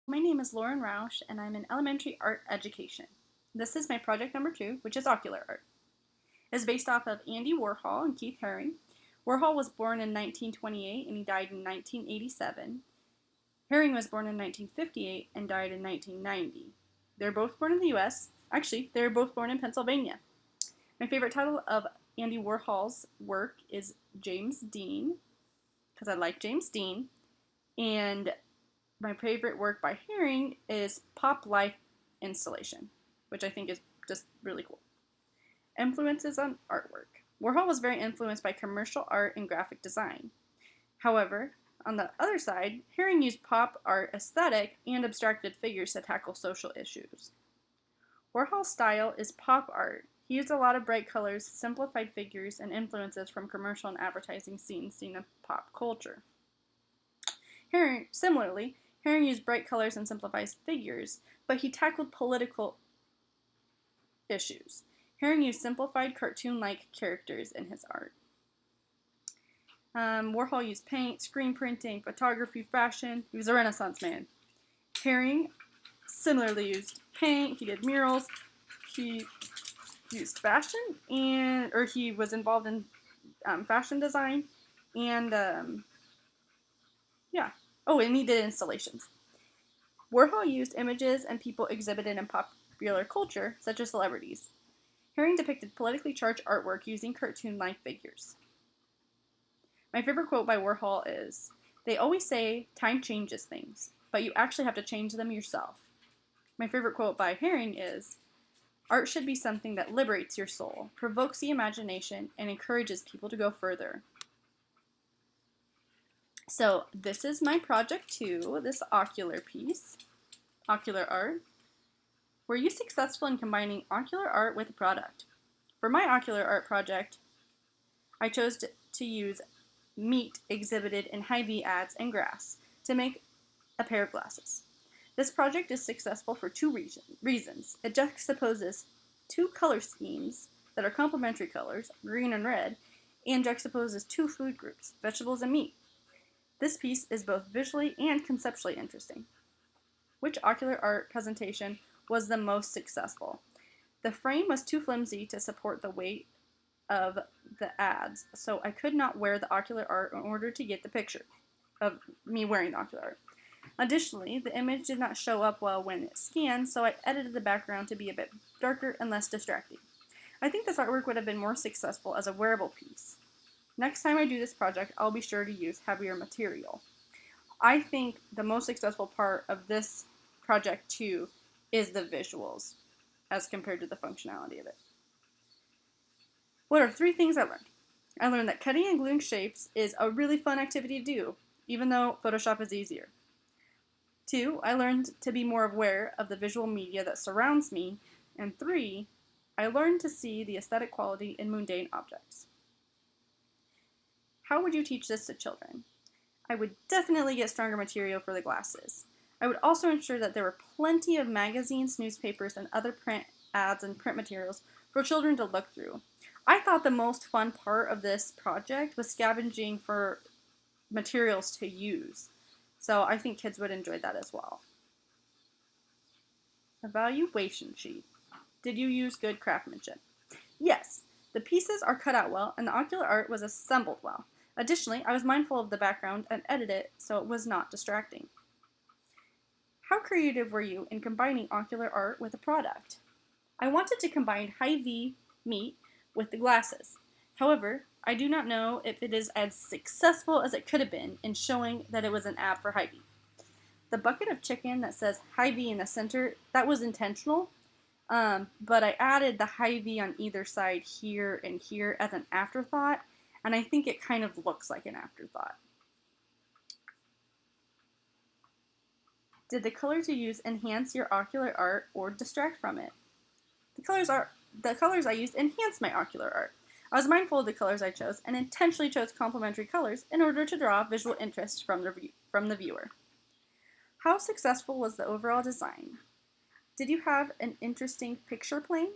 My name is Lauren Roush, and I'm in elementary art education. This is my project number 2, which is ocular art. It's based off of Andy Warhol and Keith Haring. Warhol was born in 1928 and he died in 1987. Haring was born in 1958 and died in 1990. They're both born in the US. Actually, they're both born in Pennsylvania. My favorite title of Andy Warhol's work is James Dean, because I like James Dean. And my favorite work by Haring is Pop Life Installation, which I think is just really cool. Influences on artwork. Warhol was very influenced by commercial art and graphic design. However, on the other side, Haring used pop art aesthetic and abstracted figures to tackle social issues. Warhol's style is pop art. He used a lot of bright colors, simplified figures, and influences from commercial and advertising scenes seen in pop culture. Similarly, Haring used bright colors and simplified figures, but he tackled political issues. Haring used simplified cartoon-like characters in his art. Warhol used paint, screen printing, photography, fashion. He was a Renaissance man. Haring similarly used paint. He did murals. He used fashion, or he was involved in fashion design, and yeah. Oh, and he did installations. Warhol used images and people exhibited in popular culture, such as celebrities. Haring depicted politically charged artwork using cartoon-like figures. My favorite quote by Warhol is, "They always say time changes things, but you actually have to change them yourself." My favorite quote by Haring is, "Art should be something that liberates your soul, provokes the imagination, and encourages people to go further." So this is my project 2, this ocular piece, ocular art. Were you successful in combining ocular art with a product? For my ocular art project, I chose to use meat exhibited in Hy-Vee ads and grass to make a pair of glasses. This project is successful for two reasons. It juxtaposes two color schemes that are complementary colors, green and red, and juxtaposes two food groups, vegetables and meat. This piece is both visually and conceptually interesting. Which ocular art presentation was the most successful? The frame was too flimsy to support the weight of the ads, so I could not wear the ocular art in order to get the picture of me wearing the ocular art. Additionally, the image did not show up well when it scanned, so I edited the background to be a bit darker and less distracting. I think this artwork would have been more successful as a wearable piece. Next time I do this project, I'll be sure to use heavier material. I think the most successful part of this project too is the visuals as compared to the functionality of it. What are 3 things I learned? I learned that cutting and gluing shapes is a really fun activity to do, even though Photoshop is easier. 2, I learned to be more aware of the visual media that surrounds me. And 3, I learned to see the aesthetic quality in mundane objects. How would you teach this to children? I would definitely get stronger material for the glasses. I would also ensure that there were plenty of magazines, newspapers, and other print ads and print materials for children to look through. I thought the most fun part of this project was scavenging for materials to use. So I think kids would enjoy that as well. Evaluation sheet. Did you use good craftsmanship? Yes, the pieces are cut out well and the ocular art was assembled well. Additionally, I was mindful of the background and edited it so it was not distracting. How creative were you in combining ocular art with a product? I wanted to combine Hy-Vee meat with the glasses. However, I do not know if it is as successful as it could have been in showing that it was an ad for Hy-Vee. The bucket of chicken that says Hy-Vee in the center, that was intentional, but I added the Hy-Vee on either side here and here as an afterthought, and I think it kind of looks like an afterthought. Did the colors you use enhance your ocular art or distract from it? The colors I used enhanced my ocular art. I was mindful of the colors I chose and intentionally chose complementary colors in order to draw visual interest from the viewer. How successful was the overall design? Did you have an interesting picture plane?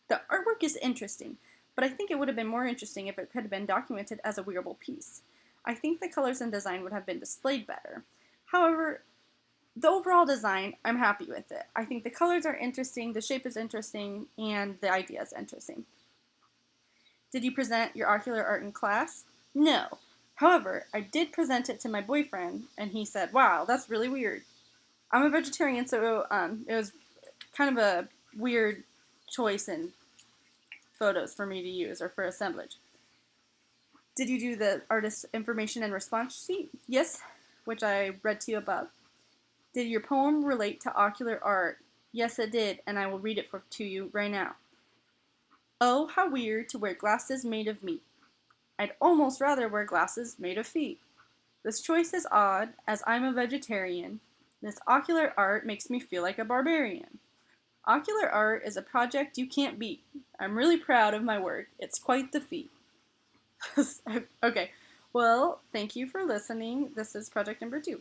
The artwork is interesting, but I think it would have been more interesting if it could have been documented as a wearable piece. I think the colors and design would have been displayed better. However, the overall design, I'm happy with it. I think the colors are interesting, the shape is interesting, and the idea is interesting. Did you present your ocular art in class? No. However, I did present it to my boyfriend, and he said, wow, that's really weird. I'm a vegetarian, so it was kind of a weird choice in photos for me to use or for assemblage. Did you do the artist information and response sheet? Yes, which I read to you above. Did your poem relate to ocular art? Yes, it did, and I will read it to you right now. Oh, how weird to wear glasses made of meat. I'd almost rather wear glasses made of feet. This choice is odd, as I'm a vegetarian. This ocular art makes me feel like a barbarian. Ocular art is a project you can't beat. I'm really proud of my work. It's quite the feat. Okay, well, thank you for listening. This is project number 2.